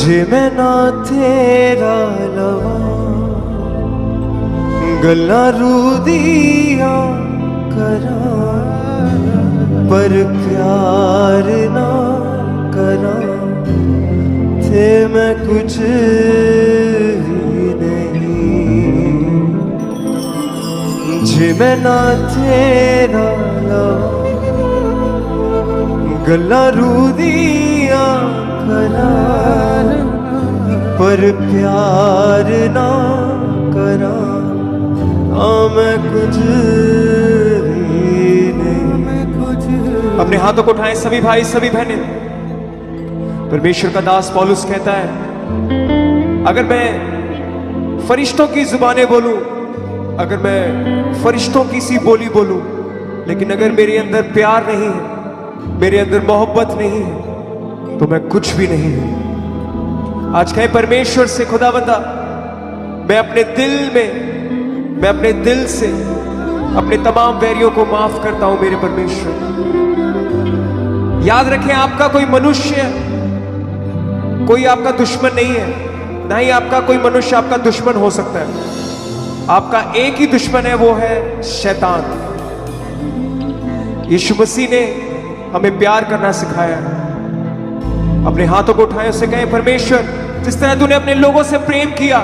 ਜਿਵੇਂ ਨਾ ਤੇਰਾ ਲਵਾਂ ਗੱਲਾਂ ਰੂਦੀਆਂ ਕਰਾਂ ਪਰ ਪਿਆਰ ਨਾ ਕਰਾਂ ਤੇ ਮੈਂ ਕੁਝ ਵੀ ਨਹੀਂ ਜਿਵੇਂ ਨਾ ਤੇਰਾ ਲਵਾਂ ਗੱਲਾਂ ਰੂਦੀਆਂ करा पर प्यार ना करा मैं कुछ भी नहीं कुछ। अपने हाथों को उठाएं सभी भाई सभी बहनें। परमेश्वर का दास पौलुस कहता है अगर मैं फरिश्तों की जुबानें बोलूं, अगर मैं फरिश्तों की सी बोली बोलूं, लेकिन अगर मेरे अंदर प्यार नहीं है, मेरे अंदर मोहब्बत नहीं है, तो मैं कुछ भी नहीं हूं। आज कहे परमेश्वर से, खुदा बंदा मैं अपने दिल से अपने तमाम वैरियों को माफ करता हूं मेरे परमेश्वर। याद रखें आपका कोई मनुष्य कोई आपका दुश्मन नहीं है, ना ही आपका कोई मनुष्य आपका दुश्मन हो सकता है। आपका एक ही दुश्मन है, वो है शैतान। यीशु मसीह ने हमें प्यार करना सिखाया है। अपने हाथों को उठाएं, उससे कहें परमेश्वर जिस तरह तूने अपने लोगों से प्रेम किया,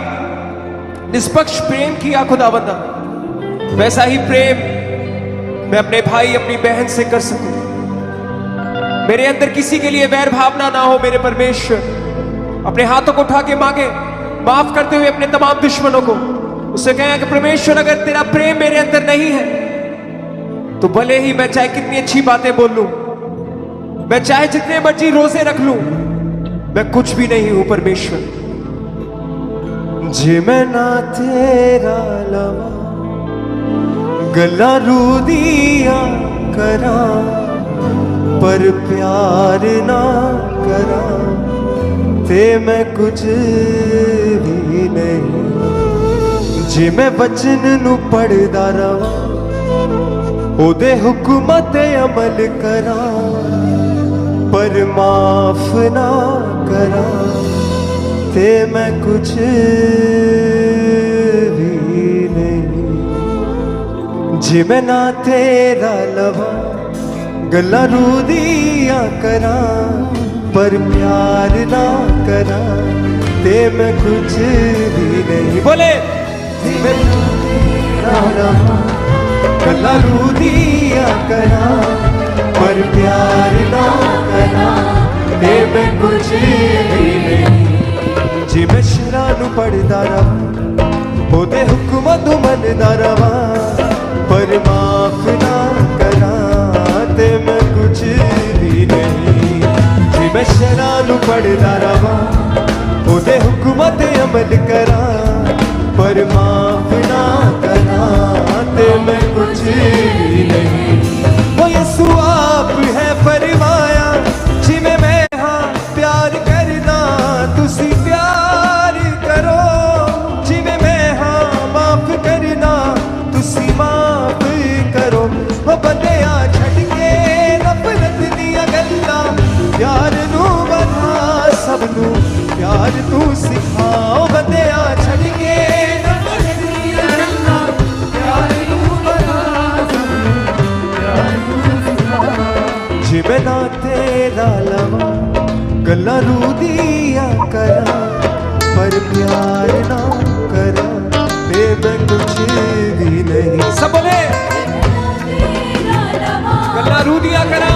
निष्पक्ष प्रेम किया खुदाबंदा, वैसा ही प्रेम मैं अपने भाई अपनी बहन से कर सकूं। मेरे अंदर किसी के लिए वैर भावना ना हो मेरे परमेश्वर। अपने हाथों को उठा के मांगे माफ करते हुए अपने तमाम दुश्मनों को। उससे कहें कि परमेश्वर अगर तेरा प्रेम मेरे अंदर नहीं है तो भले ही मैं चाहे कितनी अच्छी बातें बोल लूं, मैं चाहे जितने मर्जी रोजे रख लूं, मैं कुछ भी नहीं हूं परमेश्वर। जिमें ना तेरा लवा गला रूदिया करा पर प्यार ना करा ते मैं कुछ भी नहीं। जिमें वचन नू पढ़दा रवा ओदे हुक्म ते अमल करा पर माफ ना करा ते मैं कुछ भी नहीं। जिमें ना तेरा लवा गला रूदिया करा पर प्यार ना करा ते मैं कुछ भी नहीं। बोले जिमें ना तेरा लवा गला रूदिया करा पर प्यार ना करा ते मैं कुछ भी नहीं। जिमें शरा नू पढ़दा रवा ओदे हुक्म तू मनदा रवा पर माफ ना करा ते मैं कुछ भी नहीं। जिमें शरा नू पढ़दा रवा ओदे हुक्म ते अमल करा पर माफ ना करा ते मैं कुछ भी नहीं। वो यीशु आप है फरमाया जिमें मैं हाँ प्यार करना तुसी प्यार करो, जिमें मैं हाँ माफ करना तुसी माफ करो। वो बंदिया छड़ के नफरत दिया गल्लां प्यार नू बना सबनू प्यार तू सिखाओ। बंदिया छड़ के नफरत दिया गल्लां प्यार नू बना सबनू प्यार तू सिखाओ। जिमें ना तेरा लवा गल्लां रूदिया करा पर प्यार ना करा ते मैं कुछ भी नहीं। सब बोले गल्ला रूदिया करा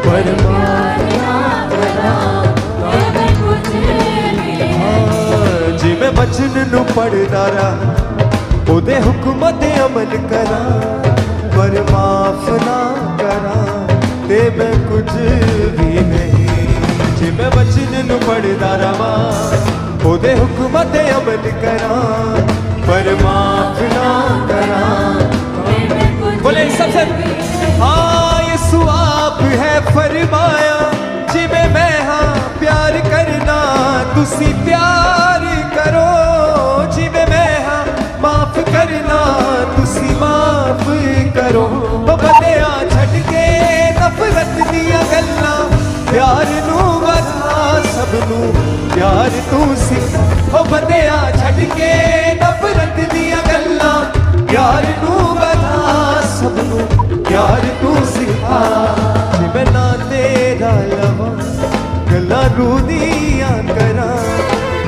पर प्यार ना करा ते मैं कुछ भी नहीं। जिमें वचन नू पढ़दा रहा ओदे हुक्म ते अमल करा पर माफ ना करा ते मैं कुछ भी नहीं। जिमें वचन नू पढ़दा रवा ओदे हुक्म ते अमल करा पर माफ ना करा। बोले सबसे हाँ यीशु आप है फरमाया जिमें मैं हाँ प्यार करना तुसी प्यार करो, जिमें मैं हाँ माफ करना तुसी माफ करो। बंदिया छड़ के नफरत दिया गल्लां प्यार नू बना सबनू प्यार तू सिखा ओ बंदिया छड़ के नफरत दियां गल्लां प्यार नू बता सबनू प्यार तू सिखा जिवें ना तेरा लवां गल्लां रूह दियां करां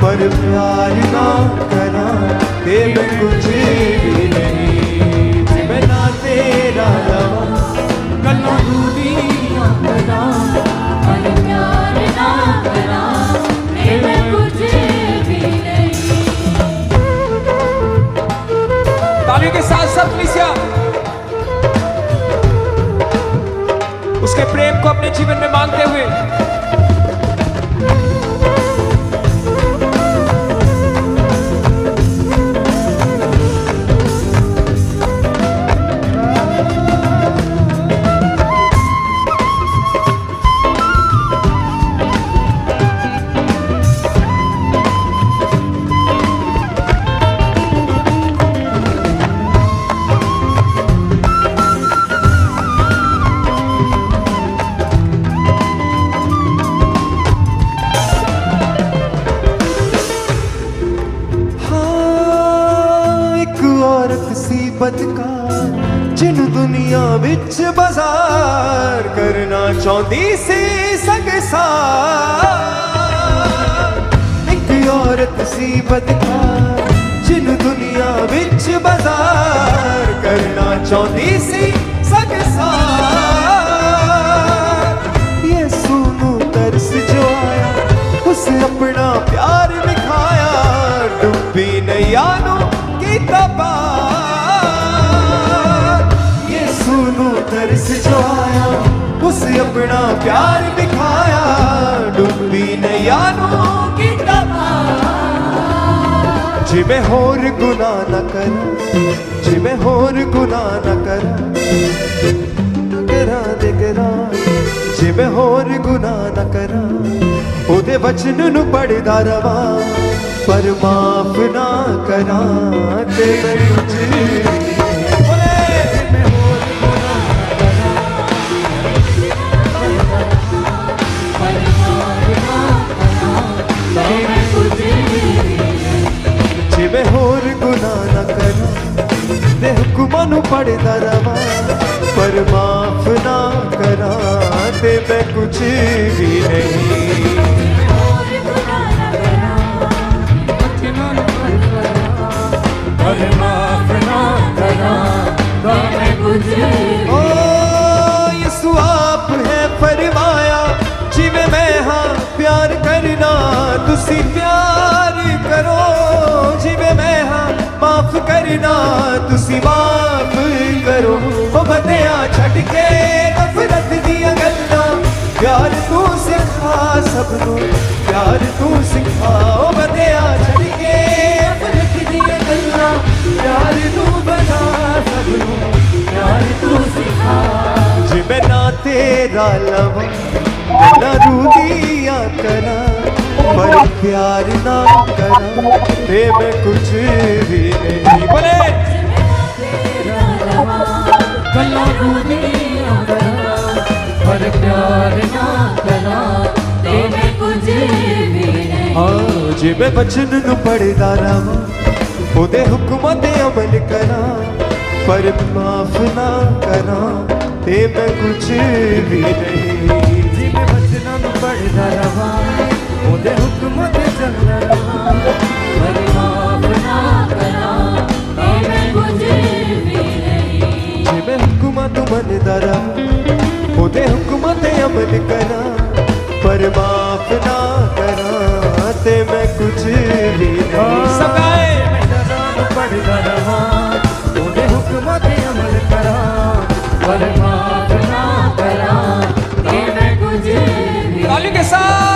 पर प्यार ना करां ते मैं कुछ भी नहीं जिवें ना तेरा लवां गल्लां रूह दियां करां पर प्यार ना करा मैं कुछ भी नहीं। तालियों के साथ साथ कलीसिया उसके प्रेम को अपने जीवन में मांगते हुए बदकार जिन्नू दुनिया विच बाजार करना चाहती सी संगसार एक औरत सी बदकार जिन्नू दुनिया विच बाजार करना चाहती सी संगसार यीशु नू तरस जो आया उसे अपना प्यार दिखाया डुबी नैया नू कीता पार तरस जो आया उसे अपना प्यार दिखाया डुबी नैया नू कीता पार जिवें होर गुनाह न कर जिवें होर गुनाह न कर करा दे करा जिवें होर गुनाह न करा ओदे वचन नू पढ़दा रवा पर माफ ना करा ते मैं कुछ जिवें होर गुनाह न करा ते हुक्मां नू पढ़दा रवा पर माफ ना करा ते मैं कुछ भी नहीं पर माफ ना करा तो मैं कुछ ओ यीशु आप है फरमाया जिवें मैं हाँ प्यार करना तुसी प्यार करो जिवें मैं हाँ माफ करना तुसी माफ करो ओ बंदिया छड़ के नफरत दियां गल्लां प्यार तू सिखा सबनू प्यार तू सिखा ओ बंदिया छड़ के नफरत दियां गल्लां प्यार तू बता सबनू प्यार तू सिखा जिवें ना तेरा लवां गल्लां रूह दियां करां पर प्यार ना करा ते मैं कुछ भी नहीं बोले गल्लां रूह दियां करा पर प्यार ना करा ते मैं कुछ भी नहीं। हाँ जिवें बचन नू पढ़दा रवां ओदे हुक्मां ते अमल करा पर माफ ना करा ते मैं कुछ भी नहीं जिवें बचन नू पढ़दा रवां ओदे हुक्मां ते चलदा रवां पर माफ ना करा ते मैं कुछ भी नहीं। जिवें हुक्मां तू मनदा रवां ओदे हुक्मां ते अमल करा पर माफ ना करा ते मैं कुछ भी नहीं सब गाए पढ़दा रवां ओदे हुक्मां ते अमल करा पर माफ ना करा ते मैं कुछ भी तालियों के साथ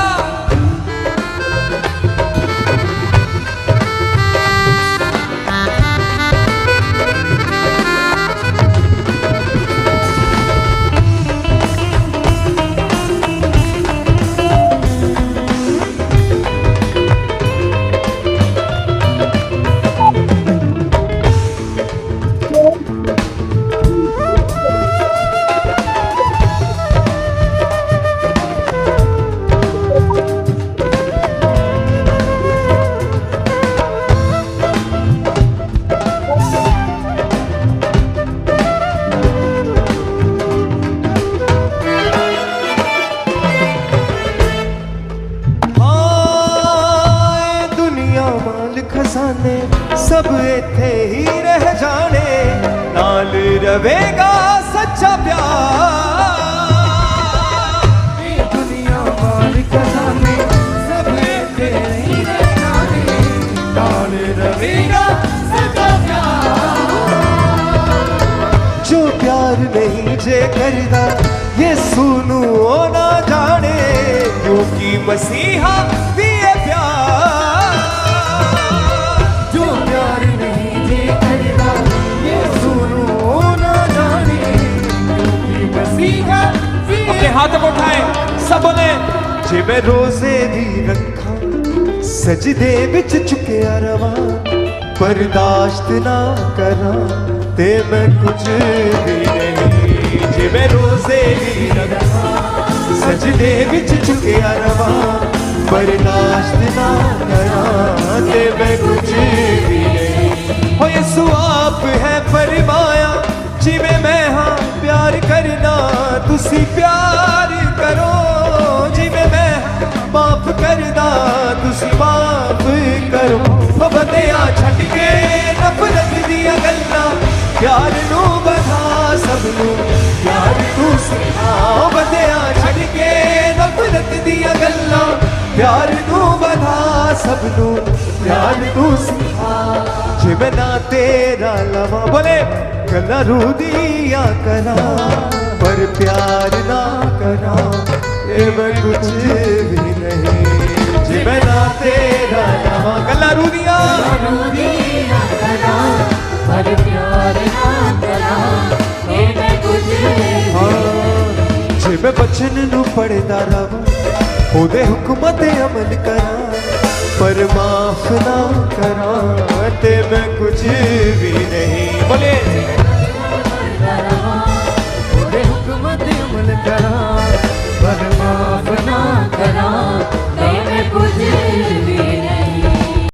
सदा में सभी तेरे ही रहना है डाल रवेगा सदा प्यार जो प्यार नहीं जे करदा ये सुनू ओ ना जाने क्योंकि मसीहा भी है प्यार जो प्यार नहीं जे करदा ये सुनो ना जाने क्योंकि मसीहा भी अपने हाथों को उठाए सब बोले जे मैं रोजे भी रखा सजदे विच चुकिया रवा बर्दाश्त ना करा ते मैं कुछ भी नहीं जे मैं रोजे भी रखा सजदे विच चुकिया रवा बर्दाश्त ना करा ते मैं कुछ भी नहीं हो यीशु आप है फरमाया जिਵੇਂ मैं हाँ प्यार करना तुसी प्यार करो जिਵੇਂ मैं माफ करदा तुसी माफ करो ओ बंदिया छੱਡ के नफरत दियां गल्लां प्यार नू बधा सब नू प्यार तू सिखा ओ बंदिया छੱਡ के नफरत दियां गल्लां प्यार नू बधा सब नू प्यार तू सिखा जे मैं ना तेरा लवा बोले गला रूदिया करा पर प्यार ना करा ये मैं कुछ भी नहीं जे मैं ना तेरा लवा गल्ला रूदिया रूदिया करा पर प्यार ना करा ये मैं कुछ जे मैं बचन नू पढ़दा रवा ओदे हुक्म ते अमल करा पर माफ ना करा ते मैं कुछ भी नहीं